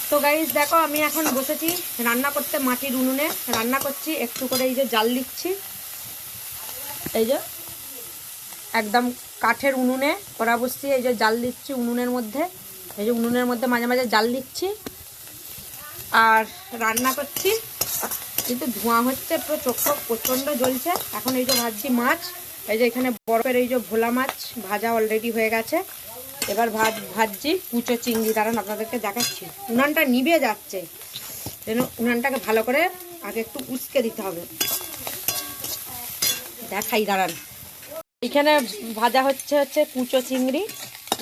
তো গাইস দেখো আমি এখন বসেছি রান্না করতে, মাটির উনুনে রান্না করছি। একটু করে এই যে জাল দিচ্ছি, এই যে একদম কাঠের উনুনে কড়া বসছি, এই যে জাল দিচ্ছি উনুনের মধ্যে। এই যে উনুনের মধ্যে মাঝে মাঝে জাল দিচ্ছি আর রান্না করছি। কিন্তু ধোঁয়া হচ্ছে, পুরো চোখ প্রচণ্ড জ্বলছে। এখন এই যে ভাজছি মাছ, এই যে এখানে বরফের এই যে ভোলা মাছ ভাজা অলরেডি হয়ে গেছে। এবার ভাজছি কুচো চিংড়ি, দাঁড়ান আপনাদেরকে দেখাচ্ছি। উনানটা নিভে যাচ্ছে, যেন উনানটাকে ভালো করে আগে একটু উস্কে দিতে হবে। দেখাই দাঁড়ান। এখানে ভাজা হচ্ছে কুচো চিংড়ি।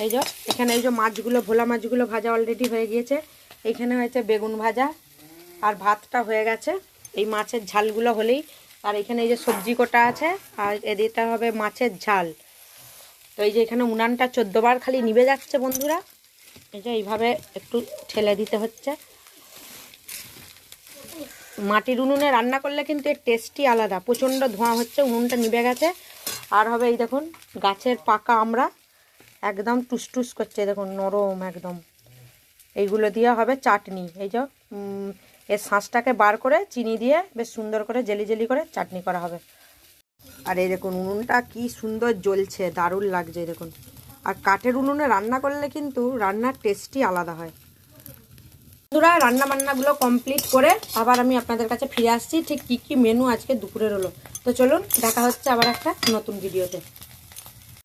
এই যে এখানে এই যে মাছগুলো, ভোলা মাছগুলো ভাজা অলরেডি হয়ে গিয়েছে। এইখানে হয়েছে বেগুন ভাজা আর ভাতটা হয়ে গেছে। এই মাছের ঝালগুলো হলেই, আর এখানে এই যে সবজি কোটা আছে, আর এদিকটা হবে মাছের ঝাল। তো এই যে এখানে উনানটা 14 বার খালি নিভে যাচ্ছে বন্ধুরা। এই যে এইভাবে একটু ঠেলে দিতে হচ্ছে। মাটির উনুনে রান্না করলে কিন্তু এর টেস্টই আলাদা। প্রচণ্ড ধোঁয়া হচ্ছে, উনুনটা নিভে গেছে। আর হবে এই দেখুন গাছের পাকা আমরা, একদম টুসটুস করছে, দেখুন নরম একদম। এইগুলো দিয়ে হবে চাটনি। এই যে এর শাঁসটাকে বার করে চিনি দিয়ে বেশ সুন্দর করে জেলি জেলি করে চাটনি করা হবে। আর এই দেখুন উনুনটা কি সুন্দর জ্বলছে, দারুণ লাগছে দেখুন। আর কাঠের উনুনে রান্না করলে কিন্তু রান্নার টেস্টই আলাদা হয়। বন্ধুরা রান্না বান্নাগুলো কমপ্লিট করে আবার আমি আপনাদের কাছে ফিরে আসছি, ঠিক কী কী মেনু আজকে দুপুরের হলো। তো চলুন দেখা হচ্ছে আবার একটা নতুন ভিডিওতে।